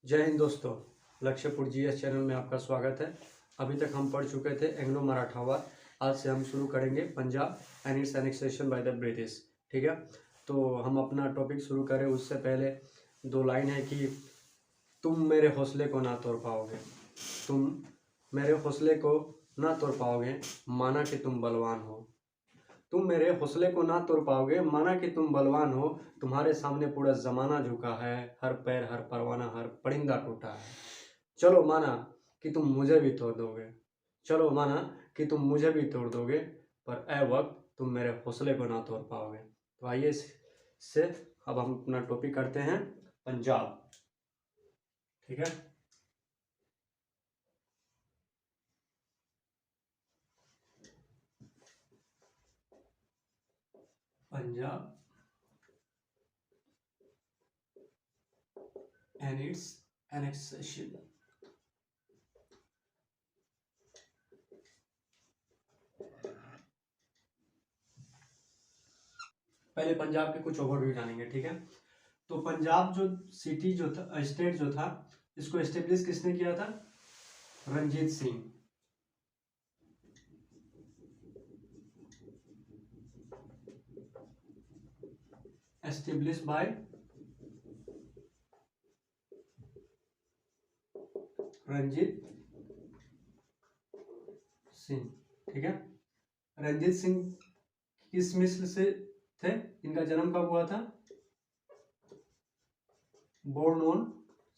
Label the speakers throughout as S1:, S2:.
S1: जय हिंद दोस्तों, लक्ष्यपुर GS channel में आपका स्वागत है। अभी तक हम पढ़ चुके थे एंग्लो मराठा वार। आज से हम शुरू करेंगे Punjab and it's annexation by the British. ठीक है, तो हम अपना टॉपिक शुरू करें उससे पहले दो लाइन है कि तुम मेरे हौसले को ना तोड़ पाओगे, तुम मेरे हौसले को ना तोड़ पाओगे, माना कि तुम बलवान हो। तुम मेरे हौसले को ना तोड़ पाओगे, माना कि तुम बलवान हो। तुम्हारे सामने पूरा जमाना झुका है, हर पैर हर परवाना हर परिंदा टूटा है। चलो माना कि तुम मुझे भी तोड़ दोगे, चलो माना कि तुम मुझे भी तोड़ दोगे, पर ए वक्त तुम मेरे हौसले को ना तोड़ पाओगे। तो आइए से अब हम अपना टॉपिक करते हैं पंजाब। ठीक है, पंजाब and its annexation। पहले पंजाब के कुछ ओवरव्यू जानेंगे। ठीक है, तो पंजाब जो सिटी जो था, स्टेट जो था, इसको एस्टेब्लिश किसने किया था? रंजीत सिंह। Establish by Ranjit Singh. ठीक है, रंजीत सिंह किस मिस्र से थे? इनका जन्म कब हुआ था? बोर्न ऑन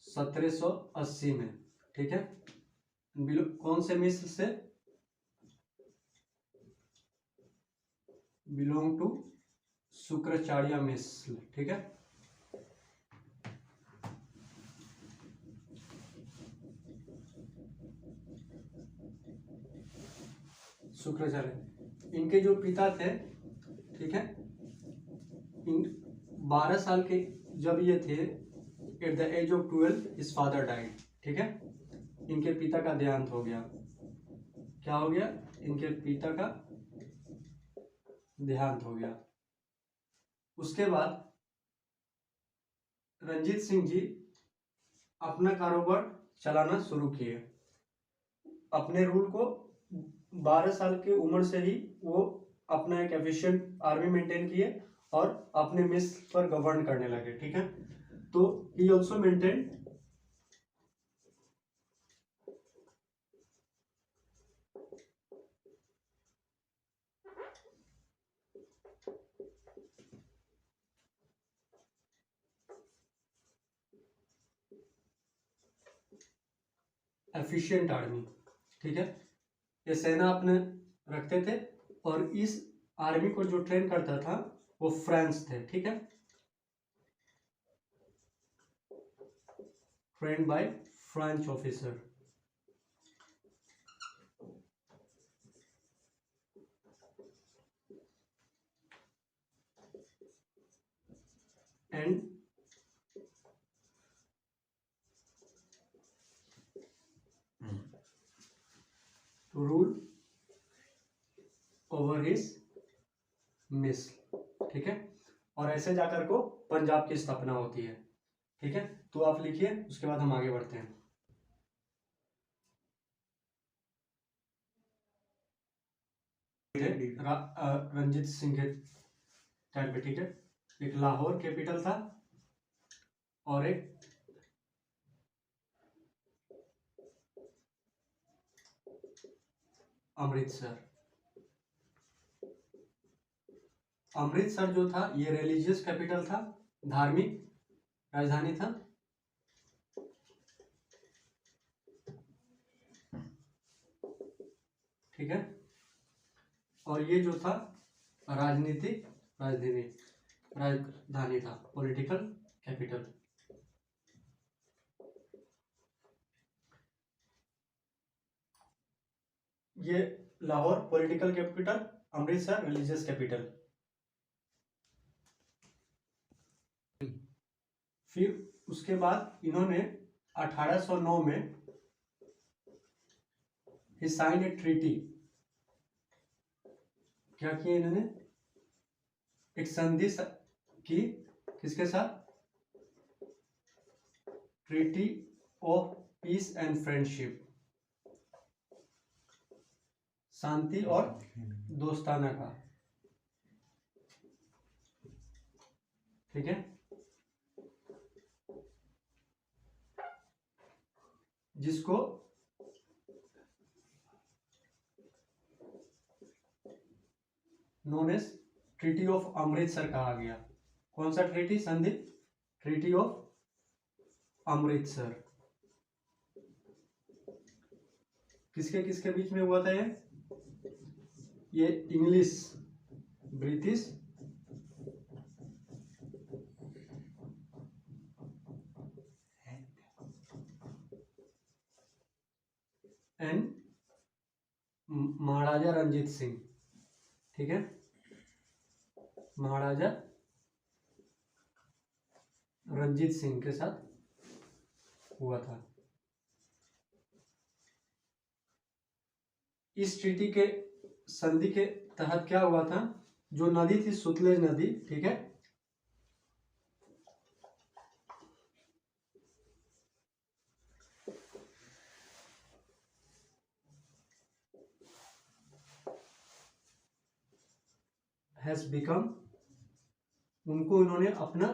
S1: 1780 में। ठीक है, कौन से मिस्र से? बिलोंग टू शुक्राचार्य मिस्र। ठीक है, शुक्राचार्य इनके जो पिता थे। ठीक है, इन 12 साल के जब ये थे, at the age of 12 his father died. ठीक है, इनके पिता का देहांत हो गया। क्या हो गया? इनके पिता का देहांत हो गया। उसके बाद रंजीत सिंह जी अपना कारोबार चलाना शुरू किए। अपने रूल को 12 साल की उम्र से ही वो अपना एक एफिशिएंट आर्मी मेंटेन किए और अपने मिस्र पर गवर्न करने लगे। ठीक है, तो he also maintain efficient army. ठीक है, ये सेना अपने रखते थे और इस आर्मी को जो ट्रेन करता था वो फ्रांस थे। ठीक है, train by French officer. And to rule over his मिस्र। ठीक है, और ऐसे जाकर को पंजाब की स्थापना होती है। ठीक है, तो आप लिखिए, उसके बाद हम आगे बढ़ते हैं। रंजीत सिंह के टाइम पे। ठीक है, एक लाहौर कैपिटल था और एक अमृतसर। अमृतसर जो था ये रिलीजियस कैपिटल था, धार्मिक राजधानी था। ठीक है, और ये जो था राजनीतिक राजधानी था, पॉलिटिकल कैपिटल। ये Lahore political capital, Amritsar religious capital. फिर उसके बाद इन्होंने 1809 में ही साइन ए ट्रीटी। क्या किया इन्होंने? एक संधि की, किसके साथ? Treaty of peace and friendship, शांति और दोस्ताना का, ठीक है, जिसको known as treaty of Amritsar कहा गया। कौन सा ट्रीटी संधि? Treaty of Amritsar. किसके किसके बीच में हुआ था ये English, British and Maharaja Ranjit Singh, ठीक है, महाराजा रंजीत सिंह के साथ हुआ था। इस ट्रीटी के संधि के तहत क्या हुआ था, जो नदी थी सुतलेज नदी, ठीक है, हैज बिकम, उनको इन्होंने अपना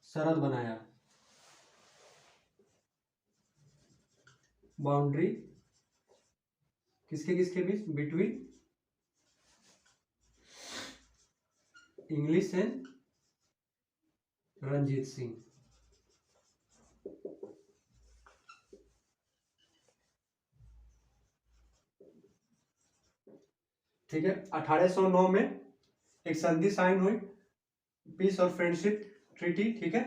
S1: सरहद बनाया, बाउंड्री किसके किसके बीच, between English and Ranjit Singh. ठीक है, 1809 में एक संधि साइन हुई, पीस और फ्रेंडशिप ट्रीटी, ठीक है,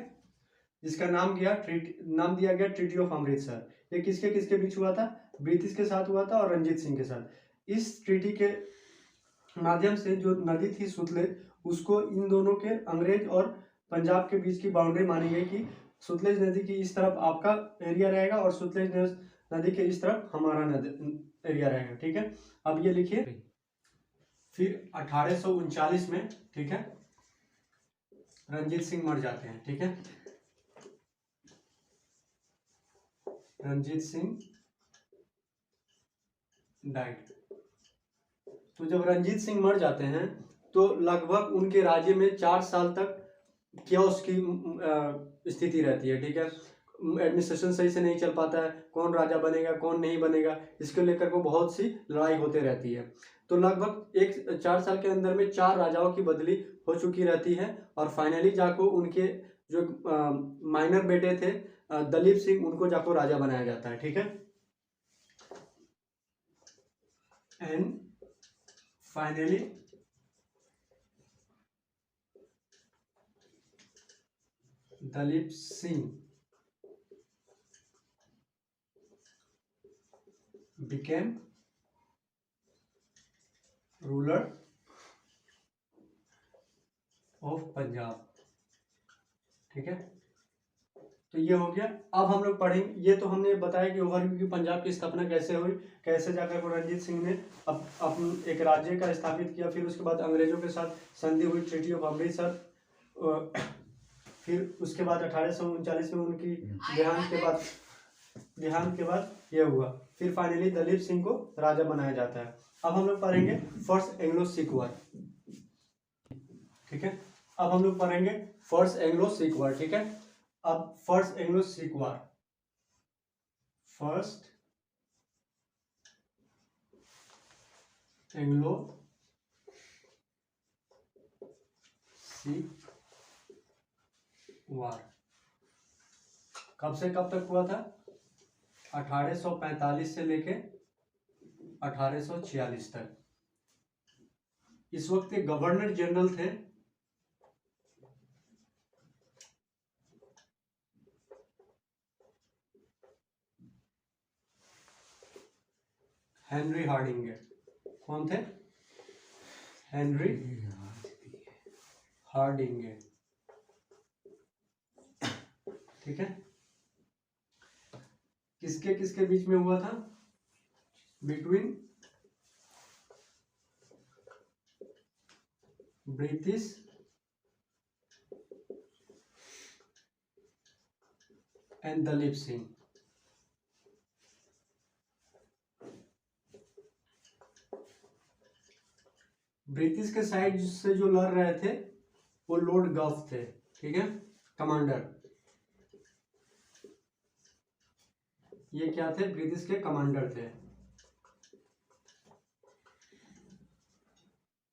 S1: जिसका नाम दिया गया ट्रीटी ऑफ अमृतसर। ये किसके किसके बीच हुआ था? ब्रिटिश के साथ हुआ था और रंजीत सिंह के साथ। इस ट्रीटी के माध्यम से जो नदी थी सुतलेज, उसको इन दोनों के अंग्रेज और पंजाब के बीच की बाउंड्री मानी गई कि सुतलेज नदी की इस तरफ आपका एरिया रहेगा और सुतलेज नदी के इस तरफ हमारा एरिया रहेगा, ठीक है। अब ये लिखिए, फिर 1839 में, ठीक है, रंजीत सिंह मर जाते हैं, ठीक है, रंजीत सिंह डाइड। तो जब रंजीत सिंह मर जाते हैं तो लगभग उनके राज्य में 4 साल तक क्योस की स्थिति रहती है, ठीक है, एडमिनिस्ट्रेशन सही से नहीं चल पाता है, कौन राजा बनेगा कौन नहीं बनेगा, इसको लेकर को बहुत सी लड़ाई होते रहती है। तो लगभग 4 साल के अंदर में 4 राजाओं की बदली हो चुकी रहती है और फाइनली जाको उनके जो माइनर बेटे थे दलीप सिंह, उनको जाको राजा बनाया जाता है, ठीक है। And finally Dalip Singh became ruler of Punjab, ठीक है। तो ये हो गया। अब हम लोग पढ़ेंगे, ये तो हमने बताया कि ओवरव्यू की पंजाब की स्थापना कैसे हुई, कैसे जाकर रणजीत सिंह ने अपने एक राज्य का स्थापित किया, फिर उसके बाद अंग्रेजों के साथ संधि हुई ट्रीटी ऑफ अमृतसर, फिर उसके बाद 1839 में उनकी देहांत के बाद ये हुआ, फिर फाइनली दलीप सिंह को राजा बनाया जाता है। अब हम लोग पढ़ेंगे फर्स्ट एंग्लो सिख वॉर, ठीक है। अब हम लोग पढ़ेंगे फर्स्ट एंग्लो सिख वॉर, ठीक है। अब first Anglo Sikh war, first Anglo Sikh war कब से कब तक हुआ था? 1845 से लेके 1846 तक। इस वक्त के गवर्नर जनरल थे हेनरी हार्डिंगे। कौन थे? हेनरी हार्डिंगे, ठीक है। किसके किसके बीच में हुआ था? Between British and Dalip Singh, British के साइड से जो लड़ रहे थे वो लॉर्ड गल्फ थे, ठीक है, कमांडर। ये क्या थे? ब्रिटिश के कमांडर थे।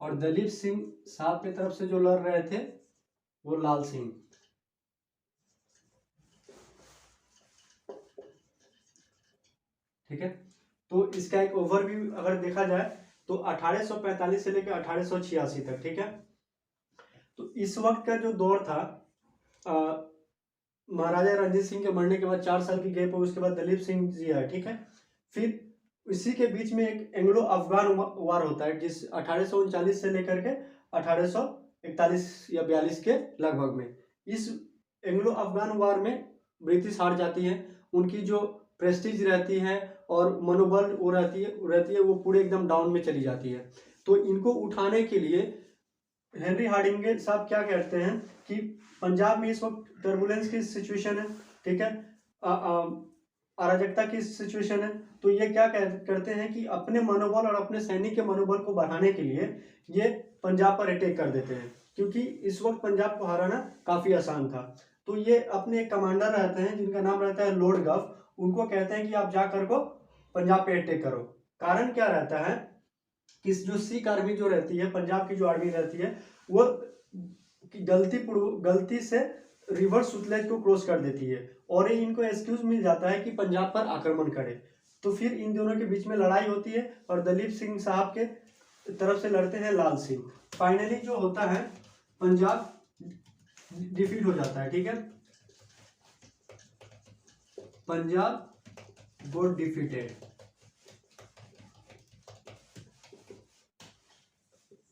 S1: और दलीप सिंह साहब की तरफ से जो लड़ रहे थे वो लाल सिंह। ठीक है, तो इसका एक ओवरव्यू अगर देखा जाए तो 1845 से लेकर 1886 तक, ठीक है। तो इस वक्त का जो दौर था, महाराजा रणजीत सिंह के मरने के बाद 4 साल की गैप हुई, उसके बाद दलीप सिंह जी आए, ठीक है। फिर इसी के बीच में एक एंग्लो अफगान वार होता है, जिस 1839 से लेकर के 1841 या 42 के लगभग में। इस एंग्लो अफगान वार में ब्रिटिश हार जाती है, उनकी जो प्रेस्टीज रहती है और मनोबल वो रहती है वो पूरे एकदम डाउन में चली जाती है। तो इनको उठाने के लिए हेनरी हार्डिंगे साहब क्या कहते हैं कि पंजाब में इस वक्त टर्बुलेंस की सिचुएशन है, ठीक है, अराजकता की सिचुएशन है। तो ये क्या करते हैं कि अपने मनोबल और अपने सैनिक के मनोबल को बढ़ाने के लिए ये पंजाब पर अटैक कर देते हैं, क्योंकि इस वक्त पंजाब को हराना काफी आसान था। तो ये अपने कमांडर रहते हैं जिनका नाम रहता है लॉर्ड गल्फ, उनको कहते हैं कि आप जाकर को पंजाब पे अटैक करो। कारण क्या रहता है कि जो सिख आर्मी जो रहती है, पंजाब की जो आर्मी रहती है, वो गलती से रिवर सुतलेज को क्रॉस कर देती है और ये इनको एक्सक्यूज मिल जाता है कि पंजाब पर आक्रमण करे। तो फिर इन दोनों के बीच में लड़ाई होती है और दलीप सिंह साहब के तरफ से लड़ते हैं लाल सिंह। फाइनली जो होता है पंजाब डिफीट हो जाता है, ठीक है, पंजाब गॉट डिफीटेड,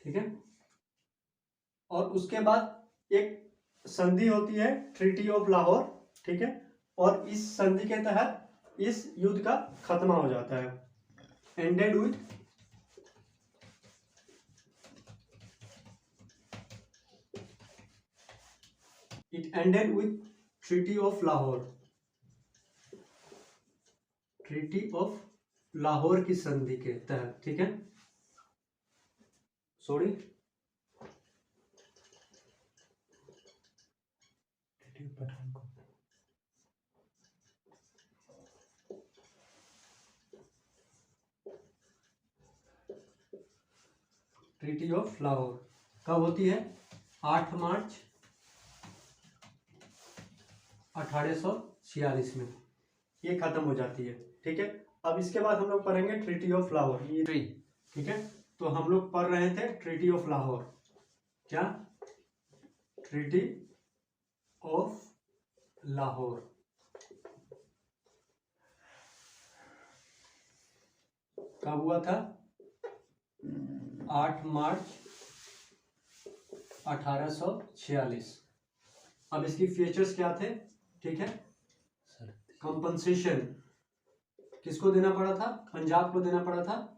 S1: ठीक है। और उसके बाद एक संधि होती है, ट्रीटी ऑफ लाहौर, ठीक है, और इस संधि के तहत इस युद्ध का खात्मा हो जाता है। Ended with it ended with treaty of Lahore, treaty of Lahore की संधि के तहत, ठीक है, सॉरी, ट्रीटी ऑफ लाहौर कब होती है? 8 मार्च 1846 में ये खत्म हो जाती है, ठीक है। अब इसके बाद हम लोग पढ़ेंगे ट्रीटी ऑफ लाहौर, ये ठीक है। तो हम लोग पढ़ रहे थे ट्रीटी ऑफ लाहौर, क्या? ट्रीटी ऑफ लाहौर कब हुआ था? 8 मार्च 1846। अब इसकी फीचर्स क्या थे? ठीक है, कंपनसेशन किसको देना पड़ा था? पंजाब को देना पड़ा था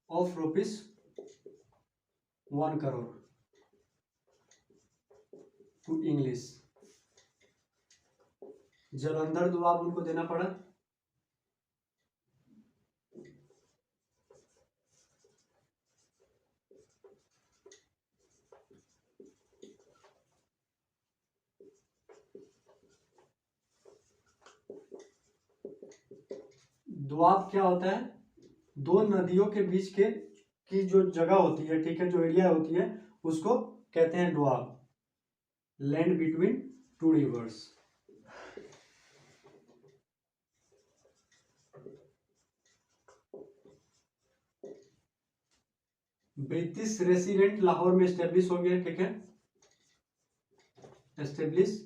S1: of ₹1 crore to English. Jalandhar Doab उनको देना पड़ा दुआब क्या होता है? 2 नदियों के बीच की जो जगह होती है, ठीक है, जो एरिया होती है उसको कहते हैं Doab, land between 2 rivers. British resident Lahore में एस्टेब्लिश हो गया, ठीक है, establish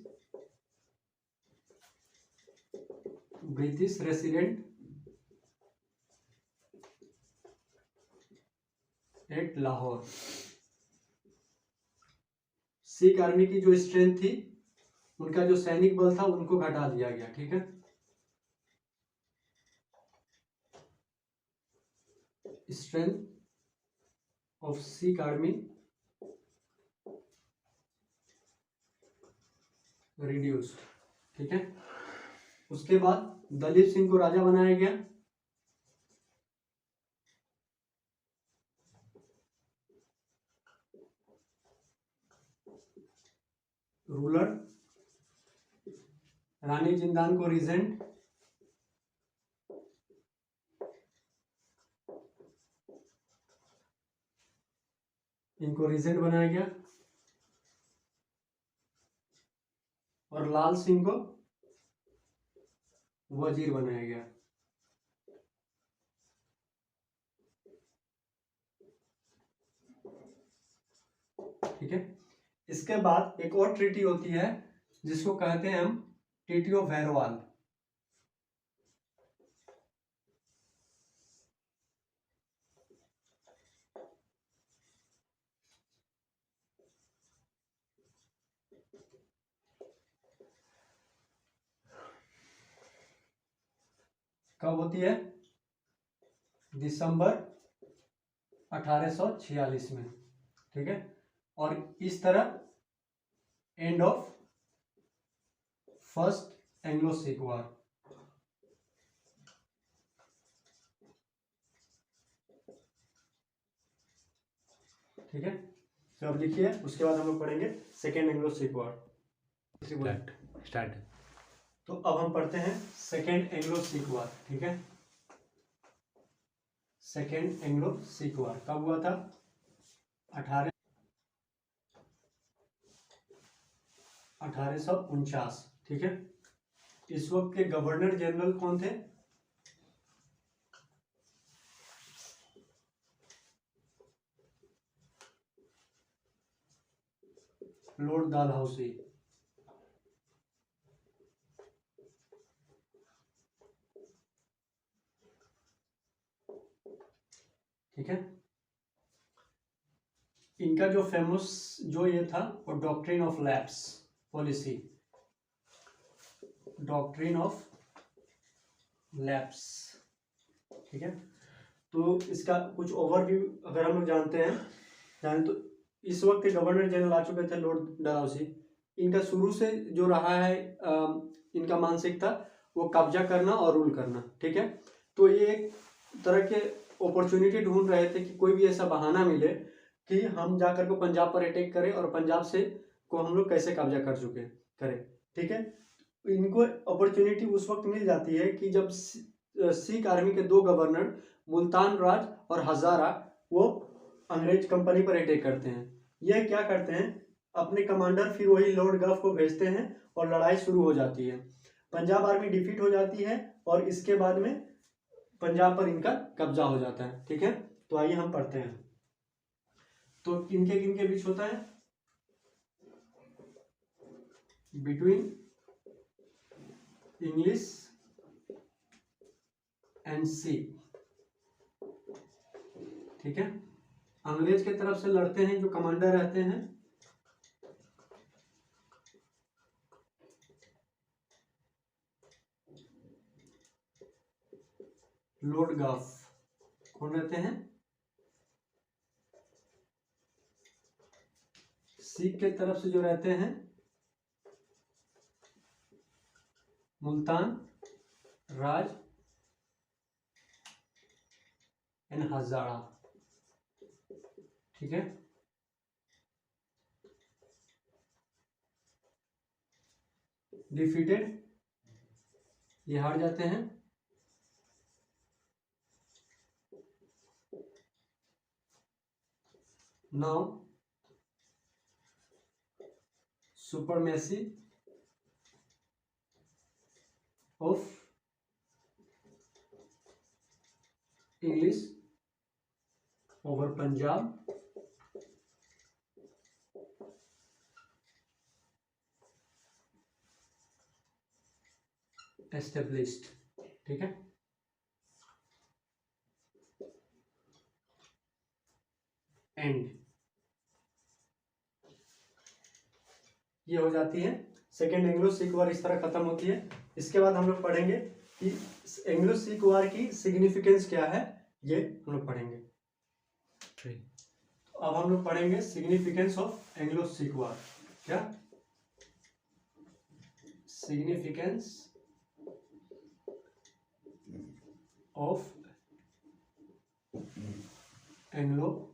S1: British resident at Lahore. Sikh army की जो स्ट्रेंथ थी, उनका जो सैनिक बल था, उनको घटा दिया गया, ठीक है। Strength of Sikh army reduced, ठीक है। उसके बाद दलीप सिंह को राजा बनाया गया, रूलर, रानी जिंदान को रीजेंट, इनको रीजेंट बनाया गया, और लाल सिंह को वजीर बनाया गया। ठीक है, इसके बाद एक और ट्रीटी होती है जिसको कहते हैं हम ट्रीटी ऑफ वैरवाल। कब होती है? दिसंबर 1846 में। ठीक है, और इस तरह end of first Anglo Sikh war. ठीक है, तो अब लिखिए, उसके बाद हम लोग पढ़ेंगे second Anglo Sikh war.
S2: Start.
S1: तो अब हम पढ़ते हैं सेकेंड एंग्लो सिख वॉर। ठीक है, सेकेंड एंग्लो सिख वॉर कब हुआ था? 1849। ठीक है, इस वक्त के गवर्नर जनरल कौन थे? लॉर्ड डालहौसी। ठीक है, इनका जो फेमस जो ये था वो doctrine of lapse policy, doctrine of lapse. ठीक है, तो इसका कुछ ओवरव्यू अगर हम लोग जाने तो इस वक्त के गवर्नर जनरल आ चुके थे लॉर्ड डालहौसी। इनका शुरू से जो रहा है इनका मानसिकता वो कब्जा करना और रूल करना। ठीक है, तो ये एक तरह के अपॉर्चुनिटी ढूंढ रहे थे कि कोई भी ऐसा बहाना मिले कि हम जाकर को पंजाब पर अटैक करें और पंजाब से को हम लोग कैसे कब्जा कर चुके करें। ठीक है, इनको अपॉर्चुनिटी उस वक्त मिल जाती है कि जब सिख आर्मी के दो गवर्नर मुल्तान राज और हजारा वो अंग्रेज कंपनी पर अटैक करते हैं। यह क्या करते हैं, अपने कमांडर फिर वही लॉर्ड गफ को भेजते हैं और लड़ाई शुरू हो जाती है। पंजाब आर्मी डिफीट हो जाती है और इसके बाद में पंजाब पर इनका कब्जा हो जाता है। ठीक है, तो आइए हम पढ़ते हैं। तो किनके बीच होता है? Between English and Sikh. ठीक है, अंग्रेज के तरफ से लड़ते हैं जो कमांडर रहते हैं लॉर्ड गफ। कौन रहते हैं? सिख के तरफ से जो रहते हैं मुल्तान राज एंड हजारा। ठीक है, डिफीटेड, ये हार जाते हैं। Now supremacy of English over Punjab established. ठीक है, एंड ये हो जाती है सेकेंड एंग्लो सिख वॉर। इस तरह खत्म होती है। इसके बाद हम लोग पढ़ेंगे कि एंग्लो सिख वॉर की सिग्निफिकेंस क्या है, ये हम लोग पढ़ेंगे। तो अब हम लोग पढ़ेंगे significance of Anglo Sikh war. क्या सिग्निफिकेंस ऑफ एंग्लो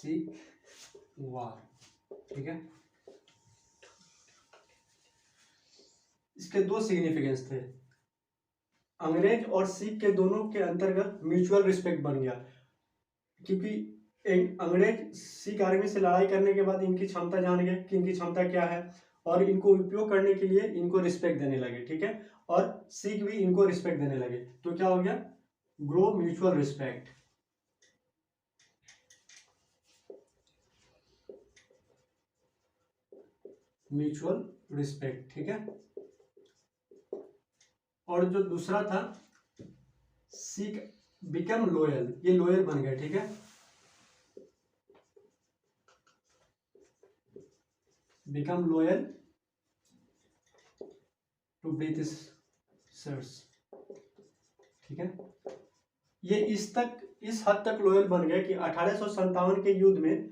S1: सिख वार, ठीक है। इसके दो सिग्निफिकेंस थे, अंग्रेज और सिख के दोनों के अंतर्गत म्यूचुअल रिस्पेक्ट बन गया, क्योंकि अंग्रेज सिख आर्मी से लड़ाई करने के बाद इनकी क्षमता जान गए कि इनकी क्षमता क्या है, और इनको उपयोग करने के लिए इनको रिस्पेक्ट देने लगे, ठीक है। और सिख भी इनको रिस्पेक्ट देने लगे, तो क्या हो गया, grow mutual respect. Mutual respect, ठीक है। और जो दूसरा था सिख बिकम लॉयल, ये लॉयल बन गए, ठीक है। बिकम लॉयल टू ब्रिटिशर्स, ठीक है। ये इस हद तक लॉयल बन गए कि 1857 के युद्ध में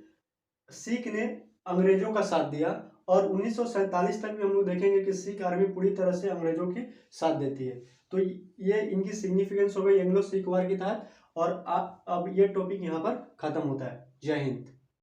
S1: सिख ने अंग्रेजों का साथ दिया, और 1947 तक भी हम लोग देखेंगे कि सिख आर्मी पूरी तरह से अंग्रेजों की साथ देती है। तो ये इनकी सिग्निफिकेंस हो गई एंग्लो सिख वार के तहत। और अब ये टॉपिक यहाँ पर खत्म होता है। जय हिंद।